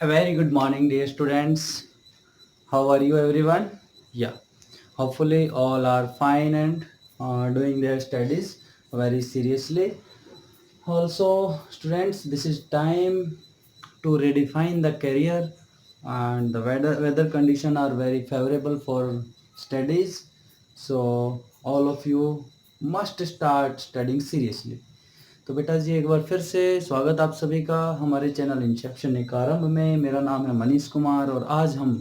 A very good morning, dear students. How are you, everyone? Yeah, hopefully, all are fine and doing their studies very seriously. Also, students, this is time to redefine the career, and the weather condition are very favorable for studies. So, all of you must start studying seriously. तो बेटा जी एक बार फिर से स्वागत आप सभी का हमारे चैनल इंसेप्शन एक आरंभ में। मेरा नाम है मनीष कुमार और आज हम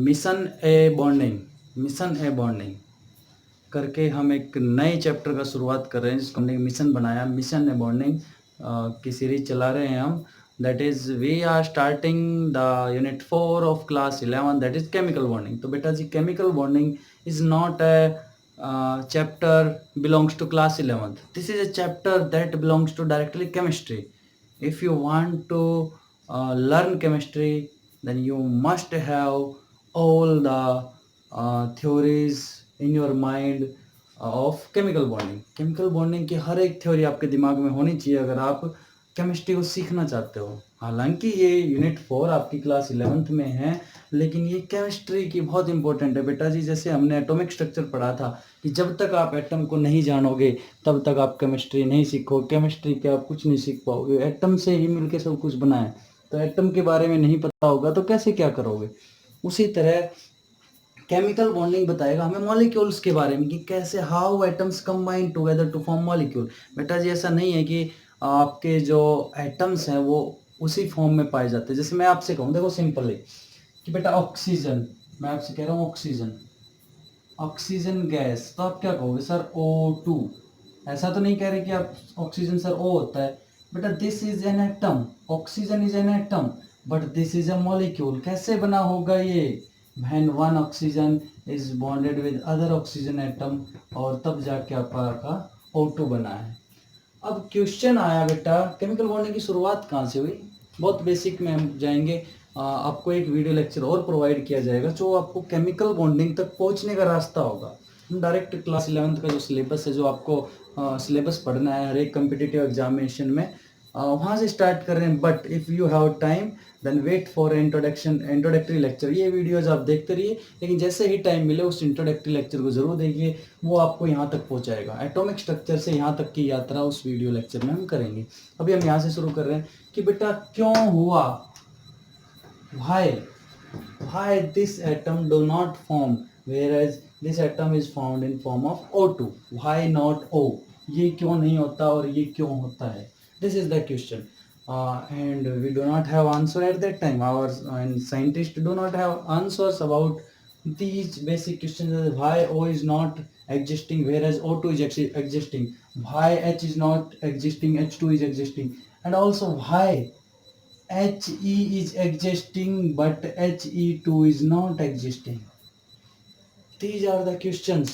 मिशन ए बॉन्डिंग करके हम एक नए चैप्टर का शुरुआत कर रहे हैं जिसको हमने मिशन बनाया। मिशन ए बॉन्डिंग की सीरीज चला रहे हैं हम। That is we are starting the unit 4 of class 11 that is chemical bonding. तो बेटा जी chemical bonding is not a chapter belongs to class 11th. This is a chapter that belongs to directly chemistry. If you want to learn chemistry, then you must have all the theories in your mind of chemical bonding. Chemical bonding की हर एक theory आपके दिमाग में होनी चाहिए अगर आप chemistry को सीखना चाहते हो। हालांकि ये यूनिट 4 आपकी क्लास 11th में है, लेकिन ये केमिस्ट्री की बहुत इंपॉर्टेंट है बेटा जी। जैसे हमने एटॉमिक स्ट्रक्चर पढ़ा था कि जब तक आप एटम को नहीं जानोगे तब तक आप केमिस्ट्री नहीं सीखो। केमिस्ट्री के आप कुछ नहीं सीख पाओगे। एटम से ही मिलके सब कुछ बना है, तो एटम के बारे में नहीं पता होगा तो कैसे क्या करोगे। उसी तरह केमिकल बॉन्डिंग बताएगा हमें मॉलिक्यूल्स के बारे में कि कैसे how atoms combine together to form molecule. बेटा जी ऐसा नहीं है कि आपके जो एटम्स हैं वो उसी फॉर्म में पाए जाते हैं। जैसे मैं आपसे कहूँ, देखो सिंपली कि बेटा ऑक्सीजन, मैं आपसे कह रहा हूँ ऑक्सीजन गैस, तो आप क्या कहोगे सर O2। ऐसा तो नहीं कह रहे कि आप ऑक्सीजन सर O होता है। बेटा this is an atom, oxygen is an atom but this is a molecule. कैसे बना होगा ये? When one oxygen is bonded with other oxygen atom, और तब जाके आपका O2 बना है। अब क्वेश्चन आया बेटा केमिकल बॉन्डिंग की शुरुआत कहाँ से हुई। बहुत बेसिक में हम जाएंगे। आपको एक वीडियो लेक्चर और प्रोवाइड किया जाएगा जो आपको केमिकल बॉन्डिंग तक पहुंचने का रास्ता होगा। हम डायरेक्ट क्लास 11th का जो सिलेबस है, जो आपको सिलेबस पढ़ना है हर एक कम्पिटिटिव एग्जामिनेशन में, वहाँ से स्टार्ट कर रहे हैं। But if you have time then wait for introductory lecture. ये वीडियोज आप देखते रहिए, लेकिन जैसे ही टाइम मिले उस इंट्रोडक्टरी लेक्चर को जरूर देखिए, वो आपको यहाँ तक पहुँचाएगा। एटॉमिक स्ट्रक्चर से यहाँ तक की यात्रा उस वीडियो लेक्चर में हम करेंगे। अभी हम यहाँ से शुरू कर रहे हैं कि बेटा क्यों हुआ, why this atom do not form whereas this atom is found in form of O2, why not O? ये क्यों नहीं होता और ये क्यों होता है? This is the question, and we do not have answer at that time. Our and scientists do not have answers about these basic questions. Why O is not existing whereas O2 is existing, why H is not existing, H2 is existing, and also why He is existing but He2 is not existing. These are the questions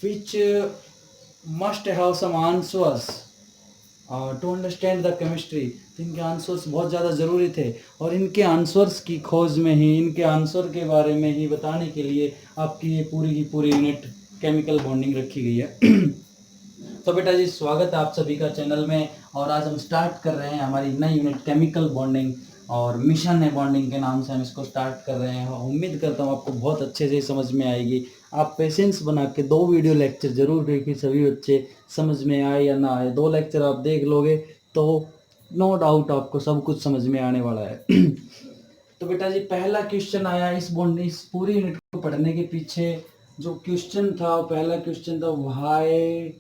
which must have some answers to understand the chemistry. तो इनके answers बहुत ज़्यादा ज़रूरी थे, और इनके answers की खोज में ही, इनके आंसर के बारे में ही बताने के लिए आपकी ये पूरी की पूरी यूनिट केमिकल बॉन्डिंग रखी गई है। तो बेटा जी स्वागत है आप सभी का चैनल में, और आज हम स्टार्ट कर रहे हैं हमारी नई यूनिट केमिकल बॉन्डिंग, और मिशन है बॉन्डिंग के नाम से हम इसको स्टार्ट कर रहे हैं। उम्मीद करता हूँ आपको बहुत अच्छे से समझ में आएगी। आप पेशेंस बना के 2 वीडियो लेक्चर जरूर देखिए, सभी बच्चे, समझ में आए या ना आए 2 लेक्चर आप देख लोगे तो नो डाउट आपको सब कुछ समझ में आने वाला है। तो बेटा जी पहला क्वेश्चन आया इस बॉन्डिंग, इस पूरी यूनिट को पढ़ने के पीछे जो क्वेश्चन था, पहला क्वेश्चन था why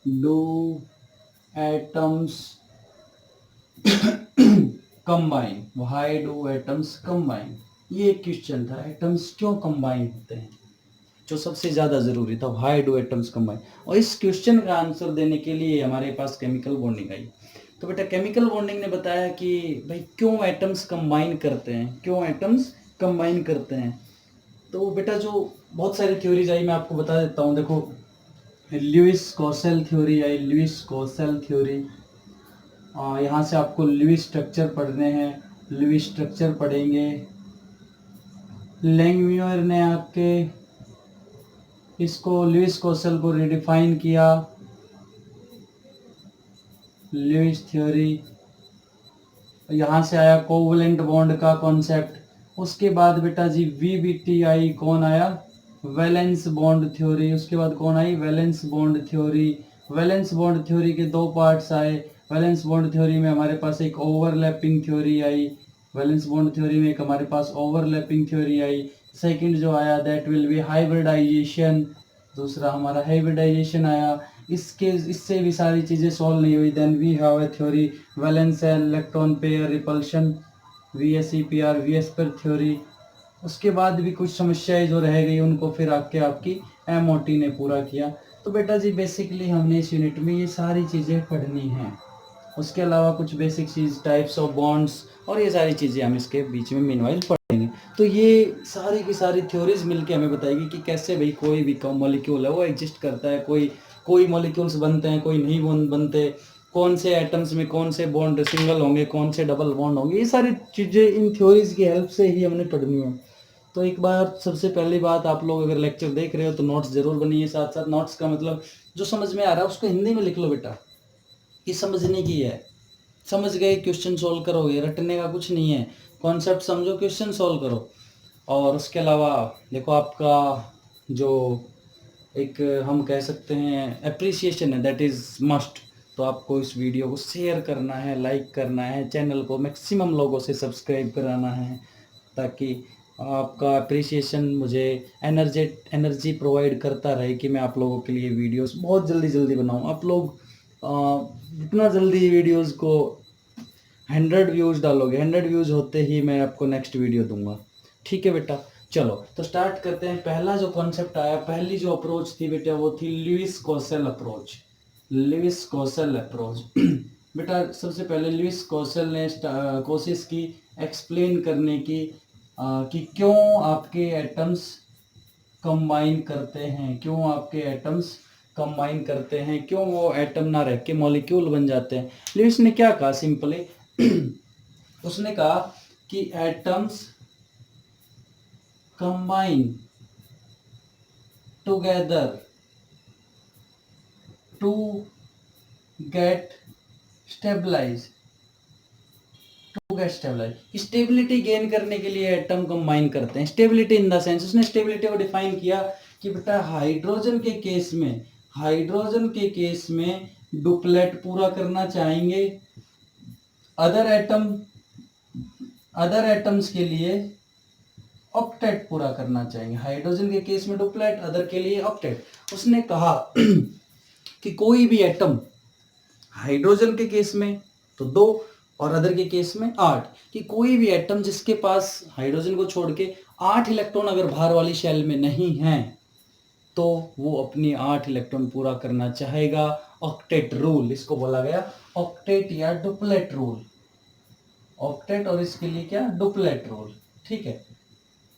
do atoms combine, why do atoms combine, ये एक क्वेश्चन था। एटम्स क्यों कंबाइन होते हैं, जो सबसे ज़्यादा ज़रूरी था, व्हाई डू एटम्स कंबाइन। और इस क्वेश्चन का आंसर देने के लिए हमारे पास केमिकल बॉन्डिंग आई। तो बेटा केमिकल बॉन्डिंग ने बताया कि भाई क्यों एटम्स कंबाइन करते हैं, क्यों एटम्स कंबाइन करते हैं। तो बेटा जो बहुत सारी थ्योरीज आई, मैं आपको बता देता हूँ। देखो लुईस कॉसेल थ्योरी आई, लुईस कॉसेल थ्योरी। यहाँ से आपको लुईस स्ट्रक्चर पढ़ने हैं, लुईस स्ट्रक्चर पढ़ेंगे। लैंगम्यूर ने आपके इसको लुईस कॉसेल को रिडिफाइन किया, लुईस थ्योरी यहाँ से आया कोवलेंट बॉन्ड का कॉन्सेप्ट। उसके बाद बेटा जी VBTI कौन आया, वैलेंस बॉन्ड थ्योरी। उसके बाद कौन आई, valence bond theory. Valence bond theory के दो पार्ट्स आए। वैलेंस बॉन्ड थ्योरी में हमारे पास एक ओवरलैपिंग थ्योरी आई। वैलेंस बॉन्ड थ्योरी में एक हमारे पास ओवरलैपिंग थ्योरी आई। सेकंड जो आया दैट विल बी हाइब्रिडाइजेशन, दूसरा हमारा हाइब्रिडाइजेशन आया। इससे भी सारी चीज़ें सॉल्व नहीं हुई। Then we have a theory valence and electron pair repulsion, VSEPR VSPR theory. उसके बाद भी कुछ समस्याएं जो रह गई उनको फिर आके आपकी MOT ने पूरा किया। तो बेटा जी बेसिकली हमने इस यूनिट में ये सारी चीज़ें पढ़नी हैं। उसके अलावा कुछ basic cheese types of bonds और ये सारी चीज़ें हम इसके बीच में मीनवाइल पढ़ेंगे। तो ये सारी की सारी थ्योरीज मिलके हमें बताएगी कि कैसे भाई कोई भी मॉलिक्यूल है वो एग्जिस्ट करता है, कोई मॉलिक्यूल्स बनते हैं, कोई नहीं बनते, कौन से एटम्स में कौन से बॉन्ड सिंगल होंगे, कौन से डबल बॉन्ड होंगे। ये सारी चीज़ें इन थ्योरीज की हेल्प से ही हमने पढ़नी है। तो एक बार सबसे पहली बात, आप लोग अगर लेक्चर देख रहे हो तो नोट्स जरूर बनिए। साथ साथ नोट्स का मतलब जो समझ में आ रहा है उसको हिंदी में लिख लो बेटा, कि समझने की है। समझ गए क्वेश्चन सोल्व करोगे, रटने का कुछ नहीं है। कॉन्सेप्ट समझो, क्वेश्चन सोल्व करो। और उसके अलावा देखो आपका जो एक हम कह सकते हैं अप्रिसिएशन है, दैट इज़ मस्ट। तो आपको इस वीडियो को शेयर करना है, लाइक करना है, चैनल को मैक्सिमम लोगों से सब्सक्राइब कराना है, ताकि आपका अप्रिसिएशन मुझे एनर्जी प्रोवाइड करता रहे कि मैं आप लोगों के लिए वीडियोस बहुत जल्दी जल्दी बनाऊं। आप लोग जितना जल्दी वीडियोस को 100 व्यूज़ डालोगे, 100 व्यूज़ होते ही मैं आपको नेक्स्ट वीडियो दूंगा। ठीक है बेटा, चलो तो स्टार्ट करते हैं। पहला जो कॉन्सेप्ट आया, पहली जो अप्रोच थी बेटा वो थी लुईस कौशल अप्रोच। लुईस कौशल अप्रोच बेटा सबसे पहले लुईस कौशल ने कोशिश की एक्सप्लेन करने की कि क्यों आपके एटम्स कंबाइन करते हैं, क्यों आपके एटम्स कंबाइन करते हैं, क्यों वो एटम ना रह के मॉलिक्यूल बन जाते हैं। लुईस ने क्या कहा सिंपली उसने कहा कि atoms combine together to get stabilize, stability gain करने के लिए एटम कंबाइन करते हैं। स्टेबिलिटी इन द सेंस, उसने स्टेबिलिटी को डिफाइन किया कि बेटा हाइड्रोजन के केस में डुप्लेट पूरा करना चाहेंगे, अदर एटम्स के लिए ऑक्टेट पूरा करना चाहेंगे। हाइड्रोजन के केस में डुप्लेट, अदर के लिए ऑक्टेट। उसने कहा कि कोई भी एटम, हाइड्रोजन के केस में तो 2 और अदर के केस में 8, कि कोई भी एटम जिसके पास हाइड्रोजन को छोड़ के 8 इलेक्ट्रॉन अगर बाहर वाली शेल में नहीं है तो वो अपनी 8 इलेक्ट्रॉन पूरा करना चाहेगा। ऑक्टेट रूल इसको बोला गया, ऑक्टेट या डुप्लेट रूल। ऑक्टेट और इसके लिए क्या, डुप्लेट रूल। ठीक है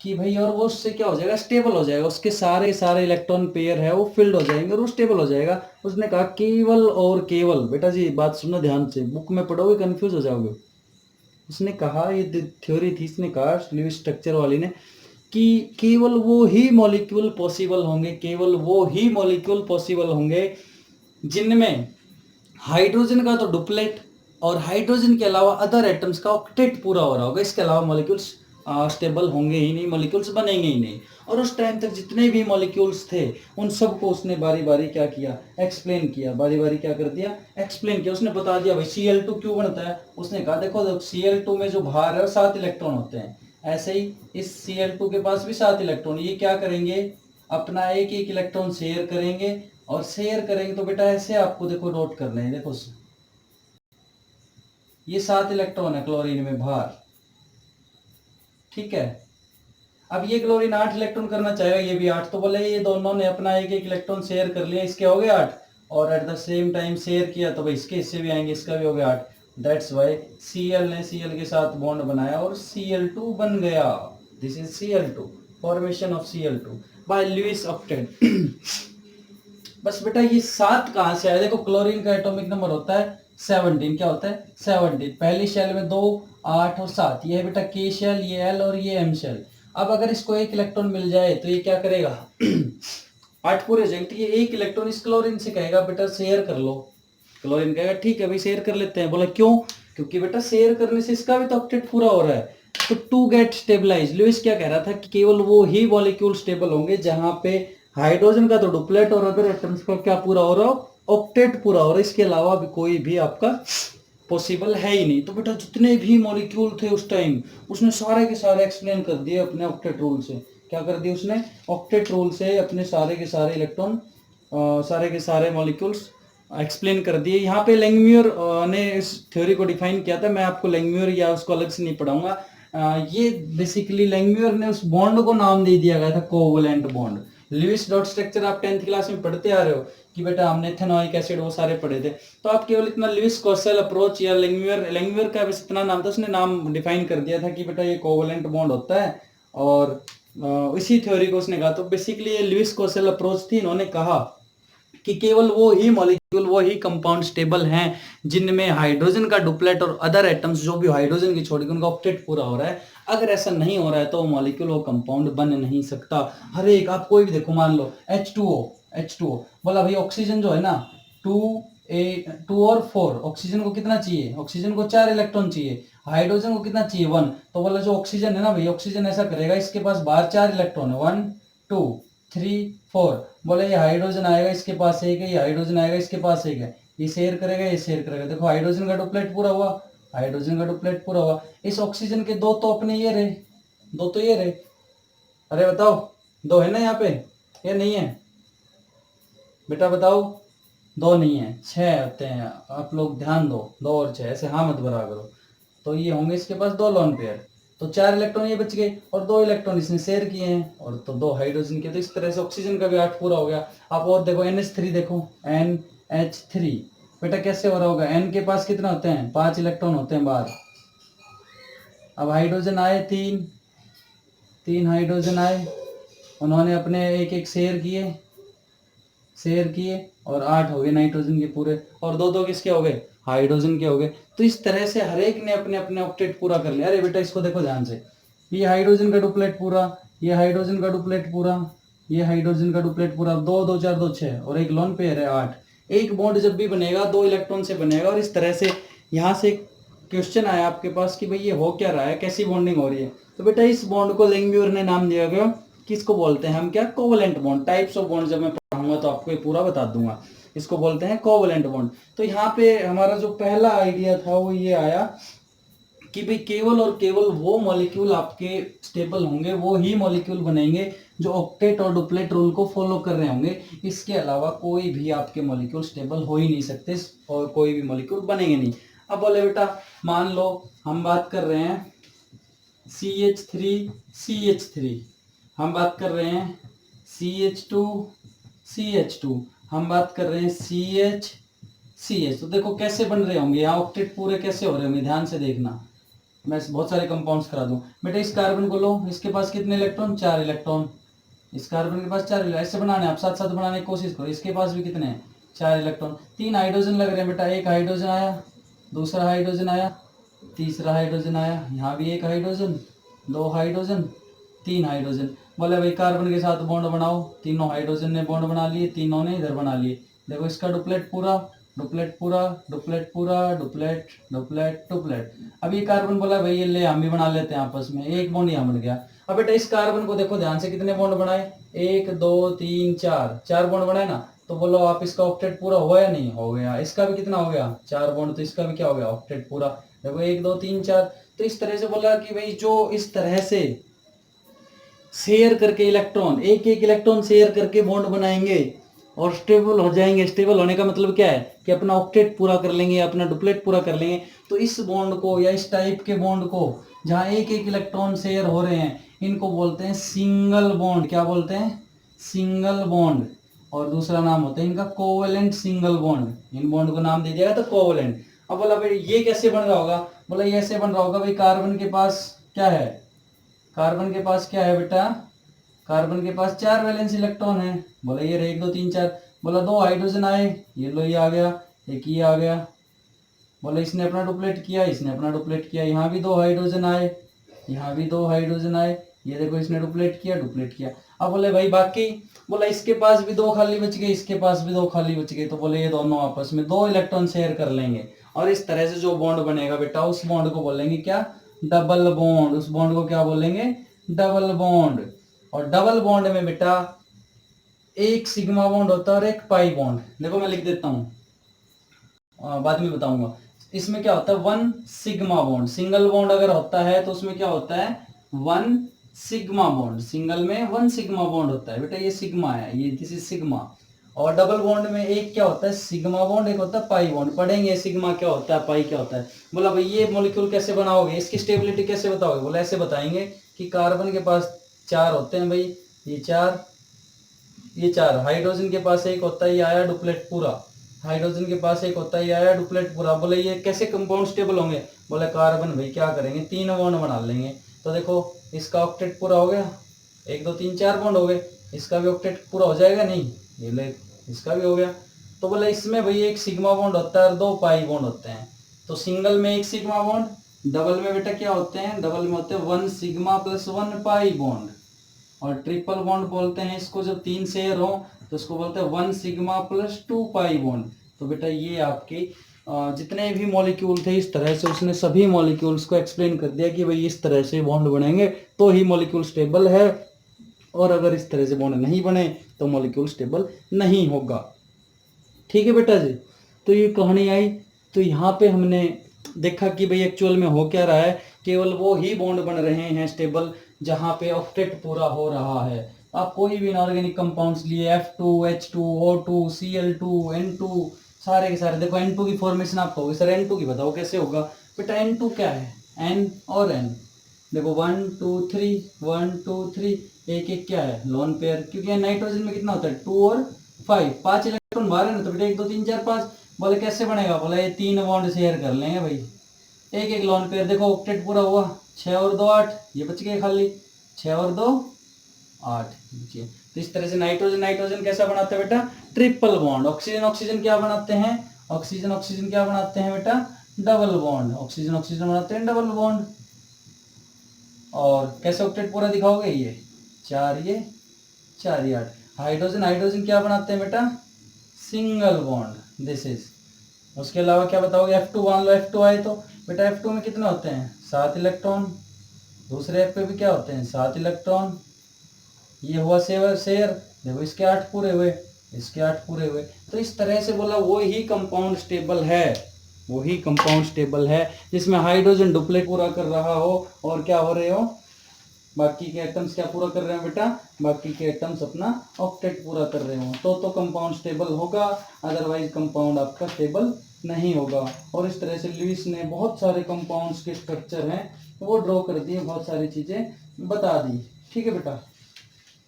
कि भाई, और वो उससे क्या हो जाएगा, स्टेबल हो जाएगा, उसके सारे इलेक्ट्रॉन पेयर है वो फिल्ड हो जाएंगे और वो स्टेबल हो जाएगा। उसने कहा केवल और केवल, बेटा जी बात सुनना ध्यान से, बुक में पढ़ोगे कंफ्यूज हो जाओगे। उसने कहा, ये थ्योरी थी, इसने कहा लुईस स्ट्रक्चर वाली ने, कि केवल वो ही मॉलिक्यूल पॉसिबल होंगे जिनमें हाइड्रोजन का तो डुप्लेट और हाइड्रोजन के अलावा अदर एटम्स का ऑक्टेट पूरा हो रहा होगा। इसके अलावा मॉलिक्यूल्स स्टेबल होंगे ही नहीं, मॉलिक्यूल्स बनेंगे ही नहीं। और उस टाइम तक जितने भी मॉलिक्यूल्स थे उन सबको उसने बारी बारी क्या किया, एक्सप्लेन किया। बारी बारी क्या कर दिया, एक्सप्लेन किया। उसने बता दिया भाई Cl2 क्यों बनता है। उसने कहा देखो Cl2 में जो बाहर है 7 इलेक्ट्रॉन होते हैं, ऐसे ही इस Cl2 के पास भी 7 इलेक्ट्रॉन। ये क्या करेंगे, अपना एक एक इलेक्ट्रॉन शेयर करेंगे, और शेयर करेंगे तो बेटा ऐसे आपको देखो नोट करना है। देखो ये 7 इलेक्ट्रॉन है क्लोरीन में बाहर, ठीक है। अब ये क्लोरीन 8 इलेक्ट्रॉन करना चाहेगा, ये भी 8, तो बोले ये दोनों ने अपना एक एक इलेक्ट्रॉन शेयर कर लिया, इसके हो गए 8, और at the same time share किया तो भाई इसके हिस्से भी आएंगे, इसका भी हो गया 8। दैट्स वाई Cl ने Cl के साथ बॉन्ड बनाया और Cl2 बन गया। This is Cl2, formation of Cl2 by Lewis octet. बस बेटा ये 7 कहां से आया, देखो क्लोरीन का एटॉमिक नंबर होता है 17। क्या होता है 17। पहली शेल में 2, 8 और 7, ये है बेटा K शेल, ये L और ये M शेल। अब अगर इसको एक इलेक्ट्रॉन मिल जाए तो ये क्या करेगा 8 पूरे हो जाएंगे। ये एक इलेक्ट्रॉन इस क्लोरीन से कहेगा बेटा शेयर कर लो। क्लोरीन कहेगा ठीक है भाई शेयर कर लेते हैं। बोला क्यों, क्योंकि बेटा शेयर करने से इसका भी तो ऑक्टेट पूरा हो रहा है। तो टू गेट स्टेबलाइज, लुईस क्या कह रहा था कि केवल वो ही मॉलिक्यूल स्टेबल होंगे जहां पे हाइड्रोजन का तो डुप्लेट और अदर एटम्स का क्या पूरा हो रहा हो, ऑक्टेट पूरा हो रहा है। इसके अलावा भी कोई भी आपका पॉसिबल है ही नहीं। तो बेटा जितने भी मॉलिक्यूल थे उस टाइम, उसने सारे के सारे एक्सप्लेन कर दिए अपने ऑक्टेट रूल से। क्या कर दिया उसने? ऑक्टेट रूल से अपने सारे के सारे इलेक्ट्रॉन, सारे के सारे मॉलिक्यूल्स एक्सप्लेन कर दिए। यहाँ पे लैंगम्यूर ने इस थ्योरी को डिफाइन किया था। मैं आपको लैंगम्यूर या उसको अलग से नहीं पढ़ाऊंगा। ये बेसिकली लैंगम्यूर ने उस बॉन्ड को नाम दे दिया गया था covalent bond. Lewis dot structure आप 10th क्लास में पढ़ते आ रहे हो कि बेटा हमने इथेनॉइक एसिड वो सारे पढ़े थे। तो आप केवल इतना लुईस कोसेल अप्रोच या लैंगम्यूर का बस इतना नाम था, उसने नाम डिफाइन कर दिया था कि बेटा ये कोवलेंट बॉन्ड होता है। और इसी थ्योरी को उसने कहा। तो बेसिकली ये लुईस कोसेल अप्रोच थी। इन्होंने कहा कि केवल वो ही मॉलिक्यूल, वो ही कंपाउंड स्टेबल हैं जिनमें हाइड्रोजन का डुप्लेट और अदर एटम्स जो भी हाइड्रोजन की छोड़ के उनका ऑक्टेट पूरा हो रहा है। अगर ऐसा नहीं हो रहा है तो वो मॉलिक्यूल, वो कंपाउंड बन नहीं सकता। हर एक आप कोई भी देखो, मान लो H2O बोला भाई ऑक्सीजन जो है ना 2 और 4, ऑक्सीजन को कितना चाहिए? ऑक्सीजन को 4 इलेक्ट्रॉन चाहिए। हाइड्रोजन को कितना चाहिए? 1। तो बोला जो ऑक्सीजन है ना भाई, ऑक्सीजन ऐसा करेगा, इसके पास बाहर 4 इलेक्ट्रॉन है, 1 2 3 4। बोले ये हाइड्रोजन आएगा इसके पास एक है, ये हाइड्रोजन आएगा इसके पास एक है, ये शेयर करेगा, ये शेयर करेगा। देखो हाइड्रोजन का डुप्लेट पूरा हुआ, हाइड्रोजन का डुप्लेट पूरा हुआ। इस ऑक्सीजन के दो तो अपने ये रहे, दो तो ये रहे। अरे बताओ, दो है ना यहाँ पे, ये नहीं है बेटा? बताओ, दो नहीं है, 6 होते हैं। आप लोग ध्यान दो, 2 और 6, ऐसे हाँ मत भरा करो। तो ये होंगे इसके पास 2 लोन पेयर, तो 4 इलेक्ट्रॉन ये बच गए और 2 इलेक्ट्रॉन इसने शेयर किए हैं, और तो 2 हाइड्रोजन के। तो इस तरह से ऑक्सीजन का भी 8 पूरा हो गया। आप और देखो NH3, देखो NH3 बेटा कैसे हो रहा होगा? N के पास कितना होते हैं? 5 इलेक्ट्रॉन होते हैं बाहर। अब हाइड्रोजन आए 3 हाइड्रोजन आए, उन्होंने अपने एक एक शेयर किए और 8 हो गए नाइट्रोजन के पूरे, और 2 किसके हो गए? हाइड्रोजन के हो गए। तो इस तरह से हर एक ने अपने अपने ऑक्टेट पूरा कर लिया। अरे बेटा इसको देखो ध्यान से, ये हाइड्रोजन का डुप्लेट पूरा, ये हाइड्रोजन का डुप्लेट पूरा, ये हाइड्रोजन का डुप्लेट पूरा, 2 2 4 2 6 और एक लोन पेयर है 8। एक बॉन्ड जब भी बनेगा 2 इलेक्ट्रॉन से बनेगा। और इस तरह से यहाँ से क्वेश्चन आया आपके पास कि भाई ये हो क्या रहा है, कैसी बॉन्डिंग हो रही है? तो बेटा इस बॉन्ड को लैंगम्यूर ने नाम दिया गया, किसको बोलते हैं हम? क्या? Covalent bond. Types of bond जब मैं पढ़ाऊंगा तो आपको ये पूरा बता दूंगा। इसको बोलते हैं कोवलेंट बॉन्ड। तो यहाँ पे हमारा जो पहला आइडिया था वो ये आया कि भाई केवल और केवल वो मॉलिक्यूल आपके स्टेबल होंगे, वो ही मॉलिक्यूल बनेंगे जो ऑक्टेट और डुप्लेट रूल को फॉलो कर रहे होंगे। इसके अलावा कोई भी आपके मॉलिक्यूल स्टेबल हो ही नहीं सकते और कोई भी मॉलिक्यूल बनेंगे नहीं। अब बोले बेटा मान लो हम बात कर रहे हैं CH3, हम बात कर रहे हैं CH2, हम बात कर रहे हैं CH। तो देखो कैसे बन रहे होंगे यहाँ ऑक्टेट पूरे कैसे हो रहे होंगे, ध्यान से देखना। मैं बहुत सारे कंपाउंड्स करा दूं बेटा। इस कार्बन को लो, इसके पास कितने इलेक्ट्रॉन? 4 इलेक्ट्रॉन। इस कार्बन के पास 4 इलेक्ट्रॉन। ऐसे बनाने आप साथ साथ बनाने की कोशिश करो। इसके पास भी कितने हैं? 4 इलेक्ट्रॉन। 3 हाइड्रोजन लग रहे हैं बेटा। एक हाइड्रोजन आया, दूसरा हाइड्रोजन आया, तीसरा हाइड्रोजन आया, यहाँ भी एक हाइड्रोजन, 2 हाइड्रोजन, 3 हाइड्रोजन। बोले भाई कार्बन के साथ बॉन्ड बनाओ। तीनों हाइड्रोजन ने बॉन्ड बना लिए, तीनों ने इधर बना लिए। देखो इसका डुप्लेट पूरा, डुप्लेट पूरा, डुप्लेट पूरा, डुप्लेट डुप्लेट डुप्लेट। अब ये कार्बन बोला भाई ये ले हम भी बना लेते हैं आपस में, एक बॉन्ड यहाँ बन गया। अब बेटा इस कार्बन को देखो ध्यान से, कितने बॉन्ड बनाए? 1 2 3 4, 4 बॉन्ड बनाए ना। तो बोलो आप इसका ऑक्टेट पूरा हुआ या नहीं? हो गया। इसका भी कितना हो गया? 4 बॉन्ड। तो इसका भी क्या हो गया? ऑक्टेट पूरा। देखो 1 2 3 4। तो इस तरह से बोला कि भाई जो इस तरह से शेयर करके इलेक्ट्रॉन, एक एक इलेक्ट्रॉन शेयर करके बॉन्ड बनाएंगे और स्टेबल हो जाएंगे। स्टेबल होने का मतलब क्या है कि अपना ऑक्टेट पूरा कर लेंगे, अपना डुप्लेट पूरा कर लेंगे। तो इस बॉन्ड को या इस टाइप के बॉन्ड को जहां एक एक इलेक्ट्रॉन शेयर हो रहे हैं, इनको बोलते हैं सिंगल बॉन्ड। क्या बोलते हैं? Single bond. और दूसरा नाम होता है इनका covalent single bond. In bond को नाम दे दिया गया था कोवेलेंट। अब बोला भाई ये कैसे बन रहा होगा? बोला ये ऐसे बन रहा होगा भाई, कार्बन के पास क्या है? कार्बन के पास क्या है बेटा? कार्बन के पास 4 वैलेंस इलेक्ट्रॉन है। बोला ये रहे 1 2 3 4। बोला 2 हाइड्रोजन आए, ये लो ये आ गया, एक ये आ गया। बोला इसने अपना डुप्लेट किया, इसने अपना डुप्लेट किया। यहाँ भी 2 हाइड्रोजन आए, यहाँ भी 2 हाइड्रोजन आए, ये देखो इसने डुप्लेट किया, डुप्लेट किया। अब बोले भाई बाकी, बोला इसके पास भी 2 खाली बच गए, इसके पास भी 2 खाली बच गए। तो बोले ये दोनों आपस में 2 इलेक्ट्रॉन शेयर कर लेंगे और इस तरह से जो बॉन्ड बनेगा बेटा उस बॉन्ड को बोलेंगे क्या, डबल बॉन्ड। उस बॉन्ड को क्या बोलेंगे, डबल बॉन्ड। और डबल बॉन्ड में बेटा एक सिग्मा बॉन्ड होता है और एक पाई बॉन्ड। देखो मैं लिख देता हूँ, बाद में बताऊंगा। इसमें क्या होता है, one sigma bond. Single bond अगर होता है तो उसमें क्या होता है, वन सिग्मा बॉन्ड। सिंगल में वन सिग्मा बॉन्ड होता है बेटा, ये सिग्मा है, ये दिस इज सिग्मा। और डबल बॉन्ड में एक क्या होता है, सिग्मा बॉन्ड, एक होता है पाई बॉन्ड। पढ़ेंगे सिग्मा क्या होता है, पाई क्या होता है। बोला भाई ये मॉलिक्यूल कैसे बनाओगे, इसकी स्टेबिलिटी कैसे बताओगे। बोला ऐसे बताएंगे कि कार्बन के पास 4 होते हैं भाई, ये 4, ये 4। हाइड्रोजन के पास एक होता है, ये आया डुप्लेट पूरा। हाइड्रोजन के पास एक होता है, ये आया डुप्लेट पूरा। बोले ये कैसे कंपाउंड स्टेबल होंगे। बोले कार्बन भाई क्या करेंगे, 3 बॉन्ड बना लेंगे। तो देखो इसका ऑक्टेट पूरा हो गया, 1 2 3 4 बॉन्ड हो गए। इसका भी ऑक्टेट पूरा हो जाएगा, नहीं ये ले, इसका भी हो गया। तो बोले इसमें भाई एक सिग्मा बॉन्ड होता है और 2 पाई बॉन्ड होते हैं। तो सिंगल में एक सिग्मा बॉन्ड, डबल में बेटा क्या होते हैं, डबल में होते हैं 1 सिग्मा प्लस 1 पाई बॉन्ड। और ट्रिपल बॉन्ड बोलते हैं इसको, जब 3 शेयर हो तो उसको बोलते हैं 1 सिग्मा प्लस 2 पाई बॉन्ड। तो बेटा ये आपके जितने भी मॉलिक्यूल थे इस तरह से उसने सभी मॉलिक्यूल्स को एक्सप्लेन कर दिया कि भाई इस तरह से बॉन्ड बनेंगे तो ही मॉलिक्यूल स्टेबल है, और अगर इस तरह से बॉन्ड नहीं बने तो मॉलिक्यूल स्टेबल नहीं होगा। ठीक है बेटा जी, तो ये कहानी आई। तो यहाँ पे हमने देखा कि भाई एक्चुअल में हो क्या रहा है, केवल वो ही बॉन्ड बन रहे हैं स्टेबल जहाँ पे ऑक्टेट पूरा हो रहा है। आप कोई भी इनऑर्गेनिक कंपाउंड्स लिए, F2 H2 O2 Cl2 N2, सारे के सारे। देखो N2 की फॉर्मेशन आप कहोगे सर N2 की बताओ कैसे होगा। बेटा N2 क्या है, N और N। देखो 1 2 3 1 2 3, एक एक क्या है, लोन पेयर। क्योंकि नाइट्रोजन में कितना होता है 2 और 5, 5 इलेक्ट्रॉन बाहर है ना, तो बेटा 1 2 3 4 5। बोले कैसे बनेगा, बोला ये 3 बॉन्ड शेयर कर लेंगे भाई, एक एक लोन पेयर। देखो ऑक्टेट पूरा हुआ, 6 और 2 8, ये बच गए खाली, 6 और 2 8 बचिए। तो इस तरह से नाइट्रोजन नाइट्रोजन कैसा बनाते हैं बेटा, ट्रिपल बॉन्ड। ऑक्सीजन ऑक्सीजन क्या बनाते हैं, ऑक्सीजन ऑक्सीजन क्या बनाते हैं बेटा, डबल बॉन्ड। ऑक्सीजन ऑक्सीजन बनाते हैं डबल बॉन्ड। और कैसे ऑक्टेट पूरा दिखाओगे, ये 4 ये 4 ये 8। हाइड्रोजन हाइड्रोजन क्या बनाते हैं बेटा, सिंगल बॉन्ड, दिस इज। उसके अलावा क्या बताओगे, F2 मान लो, F2 आए तो बेटा F2 में कितने होते हैं, 7 इलेक्ट्रॉन। दूसरे F पे भी क्या होते हैं, 7 इलेक्ट्रॉन। ये हुआ शेयर शेयर, देखो इसके 8 पूरे हुए, इसके 8 पूरे हुए। तो इस तरह से बोला वो ही कंपाउंड स्टेबल है, वही कंपाउंड स्टेबल है जिसमें हाइड्रोजन डुप्लेट पूरा कर रहा हो और क्या हो रहे हो, बाकी के एटम्स क्या पूरा कर रहे हो बेटा, बाकी के एटम्स अपना ऑक्टेट पूरा कर रहे हो, तो कंपाउंड स्टेबल होगा। अदरवाइज कंपाउंड आपका स्टेबल नहीं होगा। और इस तरह से लुईस ने बहुत सारे कंपाउंड्स के स्ट्रक्चर हैं वो ड्रॉ कर दिए, बहुत सारी चीजें बता दी। ठीक है बेटा।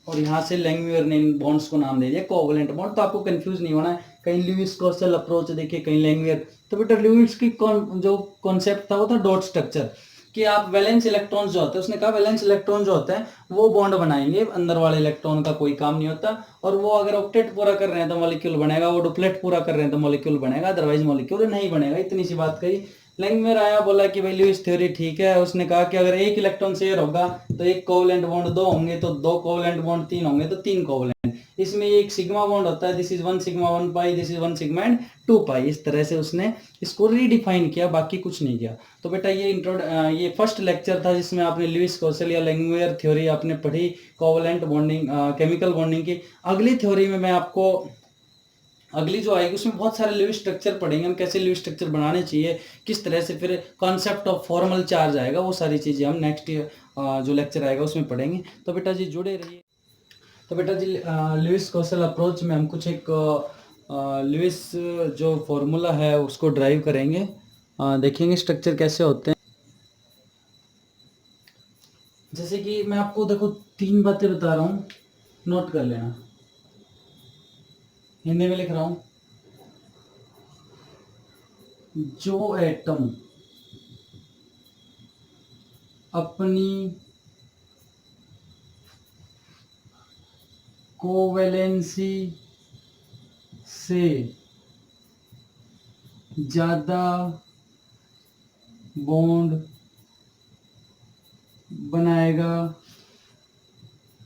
और यहाँ से लैंगमुइर ने इन बॉन्ड्स को नाम दे दिया कोवलेंट बॉन्ड। तो आपको कंफ्यूज नहीं होना है, कहीं लुईस क्लॉसेल अप्रोच देखिए, कहीं लैंगमुइर। तो बेटा लुईस की जो कॉन्सेप्ट था वो था डॉट स्ट्रक्चर, कि आप वैलेंस इलेक्ट्रॉन जो होते हैं, उसने कहा वैलेंस इलेक्ट्रॉन जो होते हैं वो बॉन्ड बनाएंगे, अंदर वाले इलेक्ट्रॉन का कोई काम नहीं होता। और वो अगर ऑक्टेट पूरा कर रहे हैं तो मॉलिक्यूल बनेगा, वो डुप्लेट पूरा कर रहे हैं तो मॉलिक्यूल बनेगा, अदरवाइज मॉलिक्यूल नहीं बनेगा। इतनी सी बात कही। लैंगमुइर आया, बोला कि भाई लुईस थ्योरी ठीक है। उसने कहा कि अगर एक इलेक्ट्रॉन शेयर होगा तो एक कोवलेंट बॉन्ड 2 होंगे, तो 2 कोवलेंट बॉन्ड 3 होंगे, तो 3 कोवलेंट। इसमें एक सिग्मा बॉन्ड होता है, this is 1 sigma 1 pi, this is 1 sigma and 2 पाई। इस तरह से उसने इसको रीडिफाइन किया, बाकी कुछ नहीं किया। तो बेटा ये फर्स्ट लेक्चर था जिसमें आपने लुईस क्लॉसेल या लैंगमुइर थ्योरी आपने पढ़ी, कोवलेंट बॉन्डिंग, केमिकल बॉन्डिंग की। अगली थ्योरी में मैं आपको, अगली जो आएगी उसमें बहुत सारे लुईस स्ट्रक्चर पढ़ेंगे, हम कैसे लुईस स्ट्रक्चर बनाने चाहिए, किस तरह से फिर कॉन्सेप्ट ऑफ फॉर्मल चार्ज आएगा, वो सारी चीज़ें हम नेक्स्ट जो लेक्चर आएगा उसमें पढ़ेंगे। तो बेटा जी जुड़े रहिए। तो बेटा जी लुईस क्लॉसेल अप्रोच में हम कुछ एक लुईस जो फॉर्मूला है उसको ड्राइव करेंगे, देखेंगे स्ट्रक्चर कैसे होते हैं। जैसे कि मैं आपको देखो 3 बातें बता रहा हूँ, नोट कर लेना, हिंदी में लिख रहा हूँ। जो एटम अपनी कोवेलेंसी से ज़्यादा बॉन्ड बनाएगा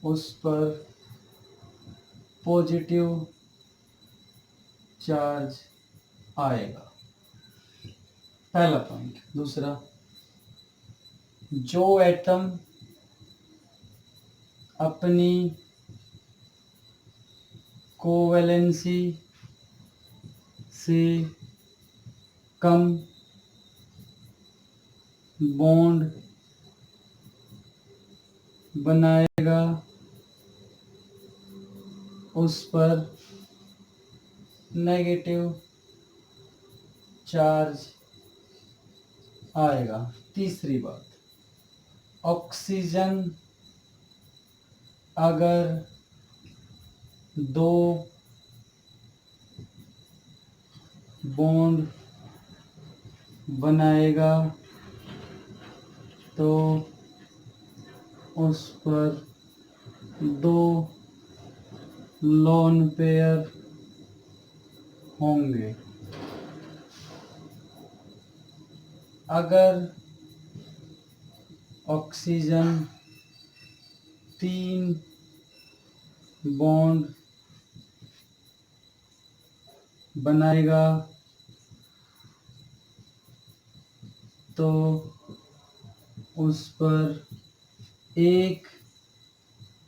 उस पर पॉजिटिव चार्ज आएगा। पहला पॉइंट। दूसरा, जो एटम अपनी कोवैलेंसी से कम बॉन्ड बनाएगा उस पर नेगेटिव चार्ज आएगा। तीसरी बात, ऑक्सीजन अगर दो बॉन्ड बनाएगा तो उस पर दो लोन पेयर होंगे। अगर ऑक्सीजन 3 बॉन्ड बनाएगा तो उस पर एक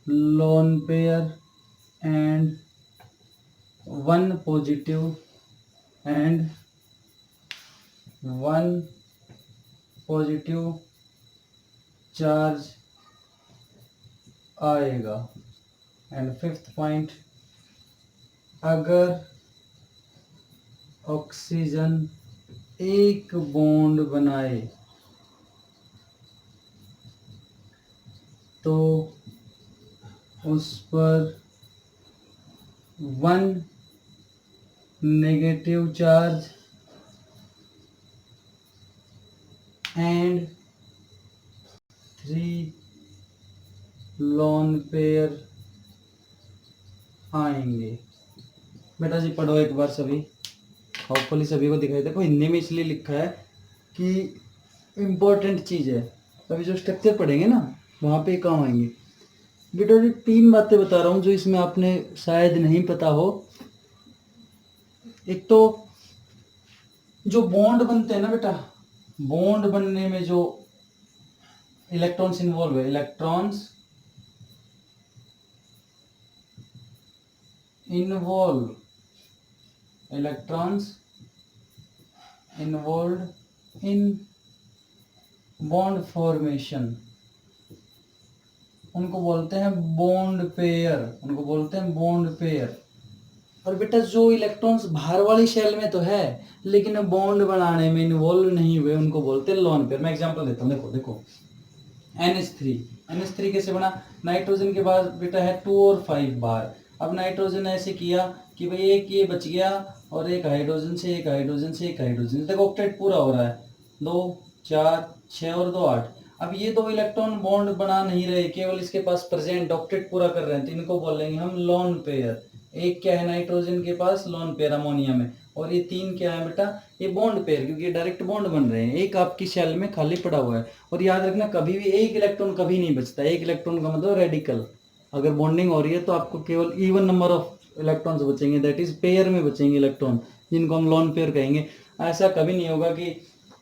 lone pair and 1 positive and 1 positive charge आएगा। एंड फिफ्थ पॉइंट, अगर ऑक्सीजन एक बॉन्ड बनाए तो उस पर 1 negative charge and 3 lone pair आएंगे। बेटा जी पढ़ो एक बार सभी, होपफुली सभी को दिखाई दे। हिंदी में इसलिए लिखा है कि इम्पोर्टेंट चीज़ है, अभी जो स्ट्रक्चर पढ़ेंगे ना वहाँ पे काम आएंगे। बेटा जी 3 बातें बता रहा हूँ जो इसमें आपने शायद नहीं पता हो। एक तो जो बॉन्ड बनते हैं ना बेटा, बॉन्ड बनने में जो इलेक्ट्रॉन्स इन्वॉल्व है, electrons involve in bond formation, उनको बोलते हैं बॉन्ड पेयर, उनको बोलते हैं बॉन्ड पेयर। और बेटा जो इलेक्ट्रॉन्स बाहर वाली शेल में तो है लेकिन बॉन्ड बनाने में इन्वॉल्व नहीं हुए उनको बोलते हैं लोन पेयर। मैं एग्जांपल देता हूँ, देखो देखो NH3 कैसे बना? नाइट्रोजन के बाद बेटा है 2 और 5 बार। अब नाइट्रोजन ने ऐसे किया कि भाई एक ये बच गया और एक हाइड्रोजन से एक हाइड्रोजन से एक हाइड्रोजन से, देखो ऑक्टेट पूरा हो रहा है, 2 4 6 और 2 8। अब ये 2 इलेक्ट्रॉन बॉन्ड बना नहीं रहे, केवल इसके पास प्रेजेंट ऑक्टेट पूरा कर रहे हैं, तो इनको बोलेंगे हम लोन पेयर। एक क्या है नाइट्रोजन के पास लोन पेयर अमोनिया में, और ये 3 क्या है बेटा, ये बॉन्ड पेयर, क्योंकि ये डायरेक्ट बॉन्ड बन रहे हैं। एक आपकी शेल में खाली पड़ा हुआ है। और याद रखना कभी भी एक इलेक्ट्रॉन कभी नहीं बचता। एक इलेक्ट्रॉन का मतलब रेडिकल, अगर बॉन्डिंग हो रही है तो आपको केवल इवन नंबर ऑफ इलेक्ट्रॉन्स बचेंगे, दैट इज पेयर में बचेंगे इलेक्ट्रॉन, जिनको हम लोन पेयर कहेंगे। ऐसा कभी नहीं होगा कि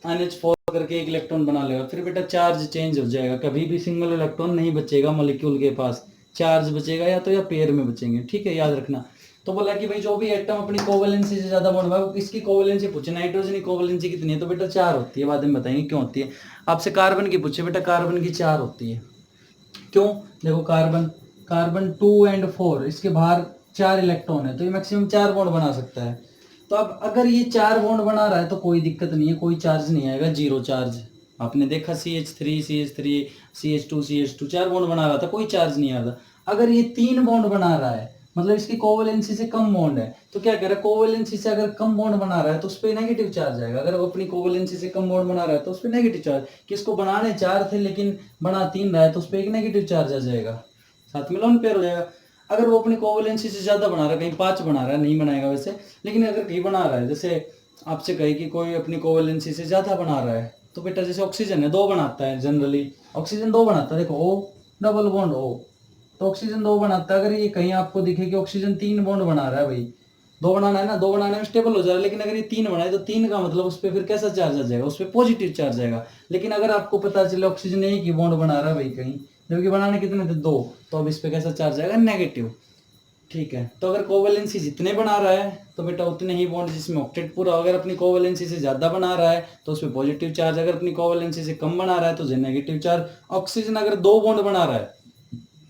NH4 करके एक इलेक्ट्रॉन बना लेगा, फिर बेटा चार्ज चेंज हो जाएगा। कभी भी सिंगल इलेक्ट्रॉन नहीं बचेगा मॉलिक्यूल के पास, चार्ज बचेगा या तो या पेयर में बचेंगे, ठीक है, याद रखना। तो बोला कि भाई जो भी एटम अपनी कोवैलेंसी से ज्यादा बॉन्ड बनाए, इसकी कोवैलेंसी पूछे, नाइट्रोजन की कोवैलेंसी कितनी है, तो बेटा 4 होती है, बाद में बताएंगे क्यों होती है। आपसे कार्बन की पूछे, बेटा कार्बन की 4 होती है। क्यों? देखो कार्बन 2 और 4, इसके बाहर 4 इलेक्ट्रॉन है, तो ये मैक्सिमम 4 बॉन्ड बना सकता है। तो अब अगर ये 4 बॉन्ड बना रहा है तो कोई दिक्कत नहीं है, कोई चार्ज नहीं आएगा, जीरो चार्ज। आपने देखा CH3 CH2 CH2 4 बॉन्ड बना रहा था, कोई चार्ज नहीं आ रहा। अगर ये 3 बॉन्ड बना रहा है, मतलब इसकी कोवैलेंसी से कम बॉन्ड है, तो क्या कह रहा है, कोवैलेंसी से अगर कम बॉन्ड बना रहा है तो उस पर नेगेटिव चार्ज आएगा। अगर वो अपनी कोवैलेंसी से कम बॉन्ड बना रहा है तो उस पर नेगेटिव चार्ज, किसको बनाने 4 थे लेकिन बना 3 रहा है तो उस पर एक नेगेटिव चार्ज आ जाएगा, साथ में लोन पेयर हो जाएगा। अगर वो अपनी कोवैलेंसी से ज्यादा बना रहा है, कहीं 5 बना रहा है, नहीं बनाएगा वैसे, लेकिन अगर कहीं बना रहा है, जैसे आपसे कहे कि कोई अपनी कोवैलेंसी से ज्यादा बना रहा है, तो बेटा जैसे ऑक्सीजन है 2 बनाता है, जनरली ऑक्सीजन 2 बनाता है, देखो O डबल बॉन्ड O, तो ऑक्सीजन 2 बनाता है। अगर ये कहीं आपको दिखे कि ऑक्सीजन 3 बॉन्ड बना रहा है भाई, दो बनाना है ना, दो बनाने में स्टेबल हो जा रहा है, लेकिन अगर ये 3 बनाए तो 3 का मतलब उस पर फिर कैसा चार्ज आ जाएगा, उस पर पॉजिटिव चार्ज आएगा। लेकिन अगर आपको पता चले ऑक्सीजन एक ही बॉन्ड बना रहा है भाई कहीं, जबकि बनाने कितने थे 2, तो अब इस पर कैसा चार्ज आएगा, नेगेटिव। ठीक है, तो अगर कोवेलेंसी जितने बना रहा है तो बेटा उतने ही बॉन्ड जिसमें ऑक्टेट पूरा, अगर अपनी कोवेलेंसी से ज़्यादा बना रहा है तो उसमें पॉजिटिव चार्ज, अगर अपनी कोवेलेंसी से कम बना रहा है तो नेगेटिव चार्ज। ऑक्सीजन अगर 2 बॉन्ड बना रहा है,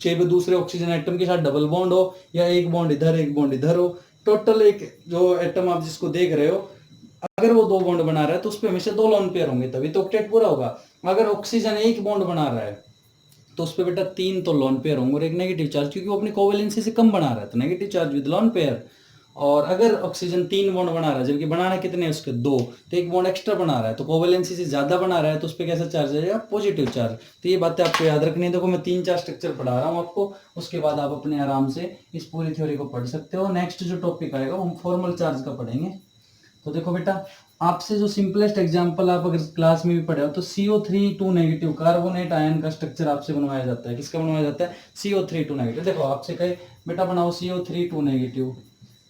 चाहे दूसरे ऑक्सीजन एटम के साथ डबल बॉन्ड हो या एक बॉन्ड इधर एक बॉन्ड इधर हो, टोटल एक जो एटम आप जिसको देख रहे हो, अगर वो 2 बॉन्ड बना रहा है तो उस पर हमेशा 2 लोन पेयर होंगे, तभी तो ऑक्टेट पूरा होगा। अगर ऑक्सीजन एक बॉन्ड बना रहा है तो उस पर बेटा 3 तो लोन पेयर होंगे और एक नेगेटिव चार्ज, क्योंकि वो अपनी कोवेलेंसी से कम बना रहा है तो negative charge with lone pair. और अगर ऑक्सीजन 3 बॉन्ड बना रहा है जबकि बनाना कितने हैं उसके 2, तो एक बॉन्ड एक्स्ट्रा बना रहा है तो कोवेलेंसी से ज्यादा बना रहा है तो उस पर कैसा चार्ज आएगा, पॉजिटिव चार्ज। तो ये बातें आपको याद रखनी है। देखो मैं 3-4 स्ट्रक्चर पढ़ा रहा हूँ आपको, उसके बाद आप अपने आराम से इस पूरी थ्योरी को पढ़ सकते हो। नेक्स्ट जो टॉपिक आएगा वो हम फॉर्मल चार्ज का पढ़ेंगे। तो देखो बेटा, आपसे जो सिंपलेस्ट एग्जांपल आप अगर क्लास में भी पढ़े हो तो CO3 नेगेटिव कार्बोनेट आयन का स्ट्रक्चर आपसे बनवाया जाता है। किसका बनवाया जाता है, CO3 नेगेटिव। देखो आपसे कहे बेटा बनाओ CO3 नेगेटिव,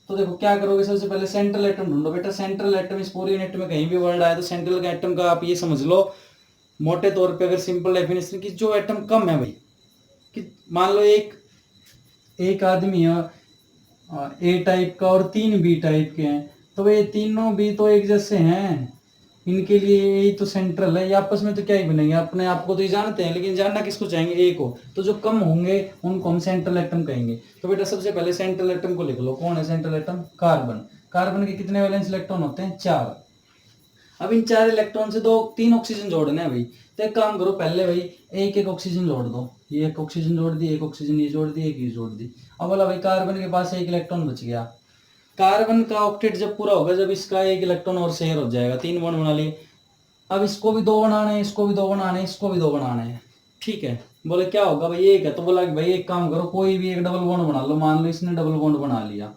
तो देखो क्या करोगे, सबसे पहले सेंट्रल एटम ढूंढो। बेटा सेंट्रल एटम इस पूरी यूनिट में कहीं भी वर्ड आए तो सेंट्रल का एटम का आप ये समझ लो, मोटे तौर पे अगर सिंपल डेफिनेशन की, जो एटम कम है भाई, कि मान लो एक आदमी है A टाइप का और 3 B टाइप के हैं, तो ये तीनों भी तो एक जैसे हैं, इनके लिए यही तो सेंट्रल है, ये आपस में तो क्या ही बनेंगे, अपने आप को तो ये जानते हैं, लेकिन जानना किसको चाहेंगे, ए को। तो जो कम होंगे उनको हम सेंट्रल एटम कहेंगे। तो बेटा सबसे पहले सेंट्रल एटम को लिख लो। कौन है सेंट्रल एटम, कार्बन। कार्बन के कितने वैलेंस इलेक्ट्रॉन होते हैं, 4। अब इन 4 इलेक्ट्रॉन से 3 ऑक्सीजन जोड़ने हैं भाई, तो एक काम करो पहले भाई, एक ऑक्सीजन जोड़ दो। ये एक ऑक्सीजन जोड़ दी, एक ऑक्सीजन ये जोड़ दी, एक ये जोड़ दी। अब बोला भाई कार्बन के पास 1 इलेक्ट्रॉन बच गया। कार्बन का ऑक्टेट जब पूरा होगा, जब इसका 1 इलेक्ट्रॉन और शेयर हो जाएगा, 3 बॉन्ड बना लिए। अब इसको भी 2 बनाने हैं, इसको भी 2 बनाने हैं, इसको भी 2 बनाने हैं। ठीक है, बोले क्या होगा भाई, एक है, तो बोला कि भाई एक काम करो, कोई भी एक डबल बॉन्ड बना लो। मान लो इसने डबल बॉन्ड बना लिया,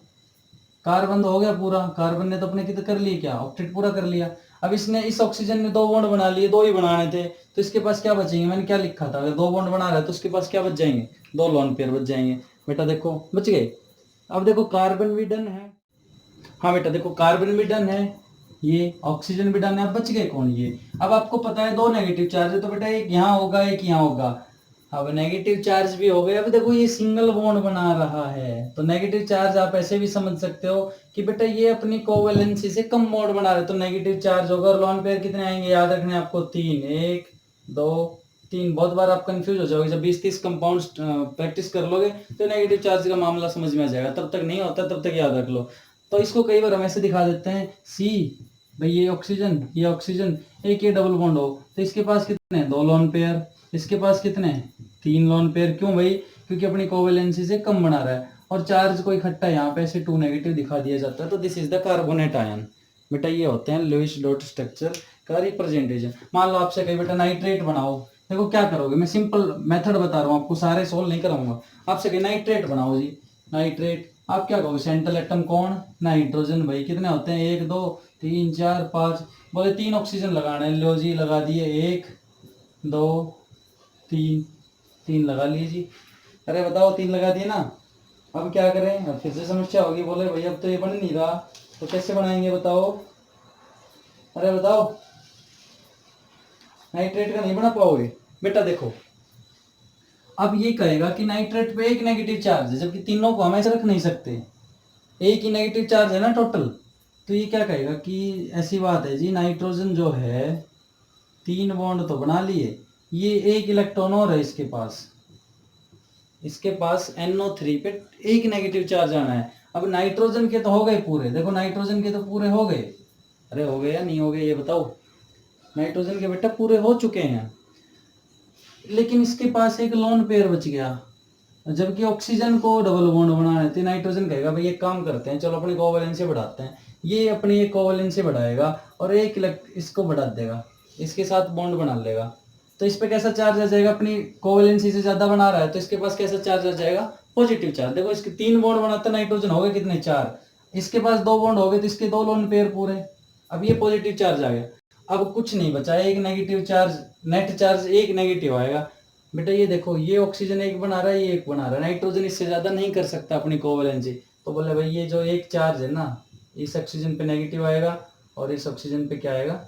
कार्बन तो हो गया पूरा, कार्बन ने तो अपने कितने कर लिए, क्या ऑक्टेट पूरा कर लिया। अब इसने इस ऑक्सीजन ने 2 बॉन्ड बना लिए, 2 ही बनाने थे, तो इसके पास क्या बचेंगे, मैंने क्या लिखा था, अगर 2 बॉन्ड बना रहा है तो उसके पास क्या बच जाएंगे, 2 लोन पेयर बच जाएंगे। बेटा देखो बच गए। अब देखो कार्बन भी डन है, हाँ बेटा देखो कार्बन भी डन है, ये ऑक्सीजन भी डन है। अब बच गए कौन, ये। अब आपको पता है 2 नेगेटिव चार्ज है, तो बेटा एक यहाँ होगा एक यहाँ होगा। अब नेगेटिव चार्ज भी हो गए। अब देखो ये सिंगल बॉन्ड बना रहा है, तो नेगेटिव चार्ज आप ऐसे भी समझ सकते हो कि बेटा ये अपनी कोवेलेंसी से कम बॉन्ड बना रहे हैं, तो नेगेटिव चार्ज होगा। और लोन पेयर कितने आएंगे, याद रखने आपको 3, 1 2 3। बहुत बार आप कंफ्यूज हो जाओगे, जब 20-30 कंपाउंड्स प्रैक्टिस कर लोगे तो नेगेटिव चार्ज का मामला समझ में आ जाएगा। तब तक नहीं होता, तब तक याद रख लो। तो इसको कई बार हम ऐसे दिखा देते हैं, सी भाई ये ऑक्सीजन, एक ये डबल बॉन्ड हो, तो इसके पास कितने 2 लोन पेयर, इसके पास कितने 3 लोन पेयर। क्यों भाई, क्योंकि अपनी कोवेलेंसी से कम बना रहा है। और चार्ज को इकट्ठा यहाँ पे ऐसे 2 नेगेटिव दिखा दिया जाता है, तो this is the carbonate ion. बेटा ये होते हैं लुईस डॉट स्ट्रक्चर का रिप्रेजेंटेशन। मान लो आपसे कहीं बेटा नाइट्रेट बनाओ, देखो क्या करोगे, मैं सिंपल मेथड बता रहा हूँ आपको, सारे सोल्व नहीं कराऊंगा। आपसे कहीं नाइट्रेट बनाओ जी, नाइट्रेट, आप क्या कहोगे, सेंट्रल एटम कौन, नाइट्रोजन। भाई कितने होते हैं, 1 2 3 4 5। बोले 3 ऑक्सीजन लगाने, लो जी लगा दिए, 1 2 3 लगा लिए जी। अरे बताओ 3 लगा दिए ना। अब क्या करें, अब फिर से समस्या होगी। बोले भाई अब तो ये बन नहीं रहा, तो कैसे बनाएंगे बताओ, अरे बताओ, नाइट्रेट का नहीं बना पाओगे। बेटा देखो अब ये कहेगा कि नाइट्रेट पे एक नेगेटिव चार्ज है, जबकि तीनों को हम ऐसे रख नहीं सकते, एक ही नेगेटिव चार्ज है ना टोटल। तो ये क्या कहेगा कि ऐसी बात है जी, नाइट्रोजन जो है 3 बॉन्ड तो बना लिए, ये 1 इलेक्ट्रॉन और है इसके पास, इसके पास NO3 पे एक नेगेटिव चार्ज आना है। अब नाइट्रोजन के तो हो गए पूरे, देखो नाइट्रोजन के तो पूरे हो गए। अरे हो गए या नहीं हो गए ये बताओ, नाइट्रोजन के बेटा पूरे हो चुके हैं, लेकिन इसके पास एक लोन पेयर बच गया। जबकि ऑक्सीजन को डबल बॉन्ड बनाना है, नाइट्रोजन कहेगा भाई एक काम करते हैं, चलो अपनी कोवेलेंसी बढ़ाते हैं। ये अपनी एक कोवेलेंसी बढ़ाएगा और एक इसको बढ़ा देगा, इसके साथ बॉन्ड बना लेगा। तो इस पे कैसा चार्ज आ जाएगा, अपनी कोवेलेंसी से ज्यादा बना रहा है तो इसके पास कैसा चार्ज आ जाएगा, पॉजिटिव चार्ज। देखो इसके 3 बॉन्ड बनाता है नाइट्रोजन, हो गए कितने 4, इसके पास 2 बॉन्ड हो गए तो इसके 2 लोन पेयर पूरे। अब ये पॉजिटिव चार्ज आ गया, अब कुछ नहीं बचा, एक नेगेटिव चार्ज, नेट चार्ज एक नेगेटिव आएगा। बेटा ये देखो, ये ऑक्सीजन एक बना रहा है, ये एक बना रहा है, नाइट्रोजन इससे ज्यादा नहीं कर सकता अपनी कोवेलेंसी, तो बोले भाई ये जो एक चार्ज है ना, इस ऑक्सीजन पे नेगेटिव आएगा और इस ऑक्सीजन पे क्या आएगा,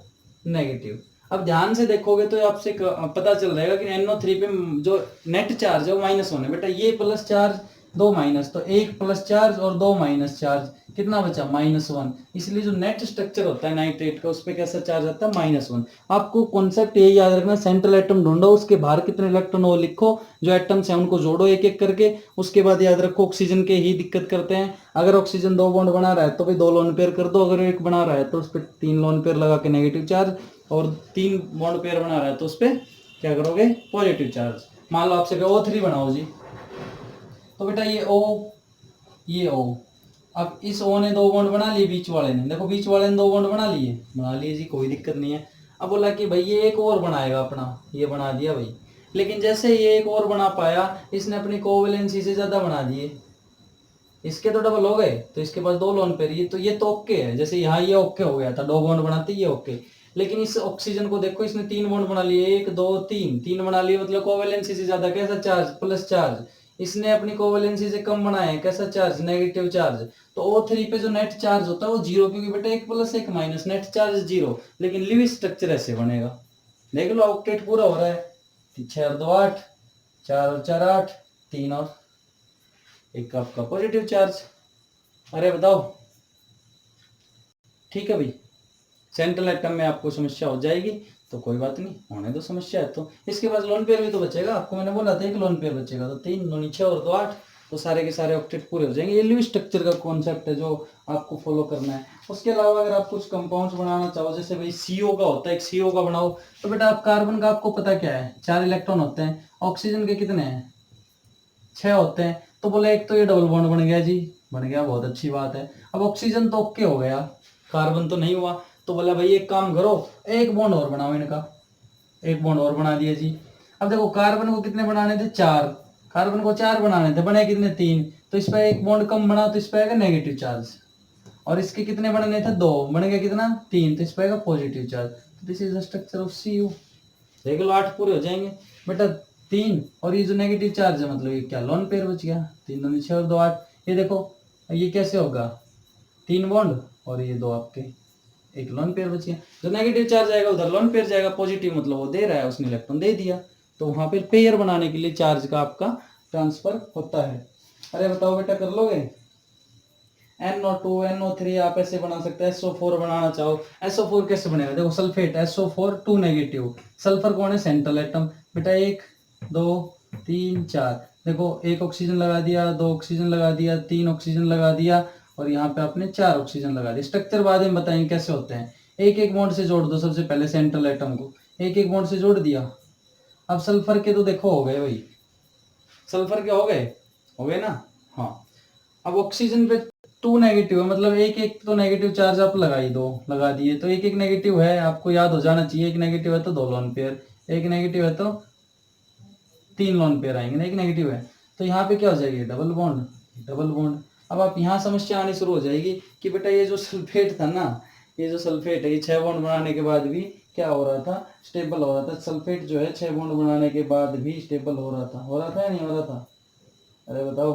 नेगेटिव। अब ध्यान से देखोगे तो आपसे पता चल जाएगा कि NO3 पे जो नेट चार्ज है वो -1 है। बेटा ये प्लस चार्ज, दो माइनस, तो एक प्लस चार्ज और दो माइनस चार्ज, कितना बचा, -1। इसलिए जो नेट स्ट्रक्चर होता है नाइट्रेट का, उस पर कैसा चार्ज आता है, -1। आपको कॉन्सेप्ट ये याद रखना, सेंट्रल एटम ढूंढो, उसके बाहर कितने इलेक्ट्रॉन वो लिखो, जो एटम्स हैं उनको जोड़ो एक एक करके। उसके बाद याद रखो ऑक्सीजन के ही दिक्कत करते हैं, अगर ऑक्सीजन 2 बॉन्ड बना रहा है तो भाई 2 लोन पेयर कर दो, अगर एक बना रहा है तो उस पर 3 लोन पेयर लगा के नेगेटिव चार्ज, और 3 बॉन्ड पेयर बना रहा है तो उस पर क्या करोगे, पॉजिटिव चार्ज। मान लो आपसे O3 बनाओ जी, तो बेटा ये O, ये O, अब इस O ने 2 बॉन्ड बना लिए, बीच वाले ने, देखो बीच वाले ने 2 बॉन्ड बना लिए जी, कोई दिक्कत नहीं है। अब बोला कि भाई ये एक और बनाएगा अपना, ये बना दिया भाई, लेकिन जैसे ये एक और बना पाया, इसने अपनी कोवेलेंसी से ज्यादा बना दिए, इसके तो डबल हो गए, तो इसके पास 2 लोन पेयर, ये तो ओके है, जैसे यहाँ ये ओके हो गया था, 2 बॉन्ड बनाते ये ओके। लेकिन इस ऑक्सीजन को देखो, इसने 3 बॉन्ड बना लिए, 1 2 3, 3 बना लिए, मतलब कोवेलेंसी से ज्यादा, कैसा चार्ज, प्लस चार्ज। इसने अपनी कोवेलेंसी से कम बनाया है, कैसा चार्ज, नेगेटिव चार्ज। तो O3 पे जो नेट चार्ज होता है वो 0, क्योंकि बेटा 1 प्लस 1 माइनस, नेट चार्ज 0। लेकिन लिविस स्ट्रक्चर ऐसे बनेगा, देख लो ऑक्टेट पूरा हो रहा है, 6 और 2 8, 4 और 4 8, 3 और एक आपका पॉजिटिव चार्ज। अरे बताओ, ठीक है भाई, सेंट्रल एटम में आपको समस्या हो जाएगी तो कोई बात नहीं, होने दो समस्या है तो। इसके बाद लोन पेयर भी तो बचेगा, आपको मैंने बोला था एक लोन पेयर बचेगा, तो 3 दूनी 6 और 2 8, तो सारे के सारे ऑक्टेट पूरे हो जाएंगे। ये लिविस स्ट्रक्चर का कॉन्सेप्ट है जो आपको फॉलो करना है। उसके अलावा अगर आप कुछ कंपाउंड्स बनाना चाहो, जैसे भाई CO का होता है, एक CO का बनाओ, तो बेटा आप कार्बन का आपको पता क्या है, 4 इलेक्ट्रॉन होते हैं, ऑक्सीजन के कितने हैं, 6 होते हैं। तो बोले एक तो ये डबल बॉन्ड बन गया जी, बन गया, बहुत अच्छी बात है। अब ऑक्सीजन तो ओके हो गया, कार्बन तो नहीं हुआ, तो बोला भाई एक काम करो, एक बॉन्ड और बनाओ इनका, एक बॉन्ड और बना दिया जी। अब देखो कार्बन को कितने बनाने थे, 4, कार्बन को 4 बनाने थे, बने कितने, 3, तो इस पर एक बॉन्ड कम बना, तो इस पर आएगा नेगेटिव चार्ज। और इसके कितने बनने थे, 2, बन गया कितना, 3, तो इस पर आएगा पॉजिटिव चार्ज। तो this is the structure of CU। देख लो 8 पूरे हो जाएंगे बेटा। 3 और ये जो नेगेटिव चार्ज है, मतलब ये क्या, लोन पेयर बच गया, 3 दूनी 6 और 2 8। ये देखो ये कैसे होगा, 3 बॉन्ड और ये 2 आपके, एक लोन पेयर बच गया। जो नेगेटिव चार्ज आएगा उधर लोन पेयर जाएगा, पॉजिटिव मतलब वो दे रहा है, उसने इलेक्ट्रॉन दे दिया, तो वहां पर पेयर बनाने के लिए चार्ज का आपका ट्रांसफर होता है। अरे बताओ बेटा, कर लोगे, NO2 NO3 आप ऐसे बना सकते हैं, SO4 बनाना चाहो, SO4 कैसे बनेगा, देखो सल्फेट, SO4 2 नेगेटिव, सल्फर कौन है, सेंट्रल एटम, बेटा 1 2 3 4, देखो एक ऑक्सीजन लगा दिया, 2 ऑक्सीजन लगा दिया, 3 ऑक्सीजन लगा दिया, और यहाँ पे आपने 4 ऑक्सीजन लगा दिया। स्ट्रक्चर बाद में बताएंगे कैसे होते हैं। एक एक बॉन्ड से जोड़ दो, सबसे पहले सेंट्रल एटम को एक एक बॉन्ड से जोड़ दिया। अब सल्फर के तो देखो हो गए भाई, सल्फर के हो गए ना, हाँ। अब ऑक्सीजन पे 2 नेगेटिव है, मतलब एक एक तो नेगेटिव चार्ज आप लगा दिए, तो एक एक नेगेटिव है, आपको याद हो जाना चाहिए, एक नेगेटिव है तो 2 लोन पेयर, एक नेगेटिव है तो 3 लोन पेयर आएंगे ना, एक नेगेटिव है तो यहाँ पे क्या हो जाएगी, डबल बॉन्ड, डबल बॉन्ड। अब आप यहाँ समस्या आनी शुरू हो जाएगी कि बेटा ये जो सल्फेट था ना, ये जो सल्फेट है, ये 6 बॉन्ड बनाने के बाद भी क्या हो रहा था, स्टेबल हो रहा था। सल्फेट जो है 6 बॉन्ड बनाने के बाद भी स्टेबल हो रहा था या नहीं हो रहा था, अरे बताओ,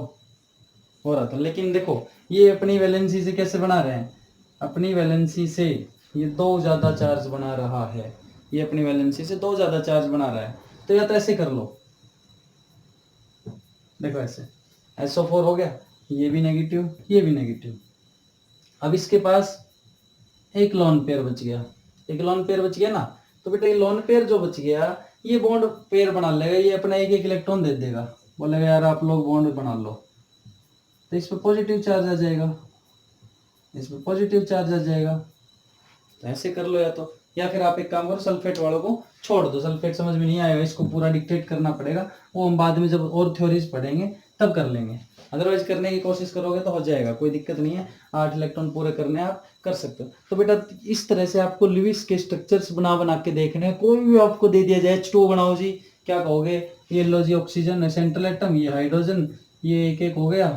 हो रहा था। लेकिन देखो ये अपनी वैलेंसी से कैसे बना रहे हैं, अपनी वैलेंसी से ये 2 ज्यादा चार्ज बना रहा है, ये अपनी वैलेंसी से 2 ज्यादा चार्ज बना रहा है। तो या तो ऐसे कर लो, देखो ऐसे, SO4 हो गया, ये भी नेगेटिव, ये भी नेगेटिव। अब इसके पास एक लोन पेयर बच गया, एक लोन पेयर बच गया ना, तो बेटा ये लोन पेयर जो बच गया, ये बॉन्ड पेयर बना लेगा, ये अपना एक एक इलेक्ट्रॉन दे देगा, बोलेगा यार आप लोग बॉन्ड बना लो, तो इस पर पॉजिटिव चार्ज आ जाएगा, इस पर पॉजिटिव चार्ज आ जाएगा। तो ऐसे कर लो, या फिर आप एक काम करो, सल्फेट वालों को छोड़ दो, सल्फेट समझ में नहीं आएगा, इसको पूरा डिक्टेट करना पड़ेगा, वो हम बाद में जब और थ्योरीज पढ़ेंगे तब कर लेंगे। अदरवाइज करने की कोशिश करोगे तो हो जाएगा, कोई दिक्कत नहीं है, 8 इलेक्ट्रॉन पूरे करने आप कर सकते हो। तो बेटा इस तरह से आपको लिविस के स्ट्रक्चर्स बना के देखने हैं। कोई भी आपको दे दिया जाए H2O बनाओ जी, क्या कहोगे, ये लो जी ऑक्सीजन है, सेंट्रल एटम, ये हाइड्रोजन, ये एक एक हो गया,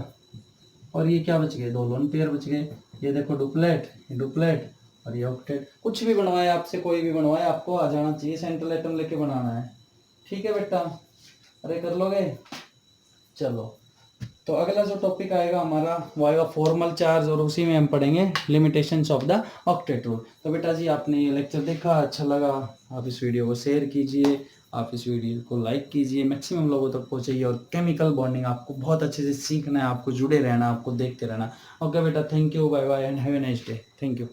और ये क्या बच गए, 2 लोन पेयर बच गए। ये देखो डुप्लेट, ये डुप्लेट, और ये ऑक्टेट। कुछ भी बनवाए आपसे, कोई भी बनवाए, आपको आ जाना चाहिए, सेंट्रल एटम लेके बनाना है, ठीक है बेटा। अरे कर लोगे, चलो तो अगला जो टॉपिक आएगा हमारा वो आएगा फॉर्मल चार्ज, और उसी में हम पढ़ेंगे limitations of the octet rule. तो बेटा जी आपने ये लेक्चर देखा, अच्छा लगा, आप इस वीडियो को शेयर कीजिए, आप इस वीडियो को लाइक कीजिए, मैक्सिमम लोगों तक पहुंचाइए। और केमिकल बॉन्डिंग आपको बहुत अच्छे से सीखना है, आपको जुड़े रहना, आपको देखते रहना। ओके बेटा, thank you, bye bye and have a nice day. Thank you.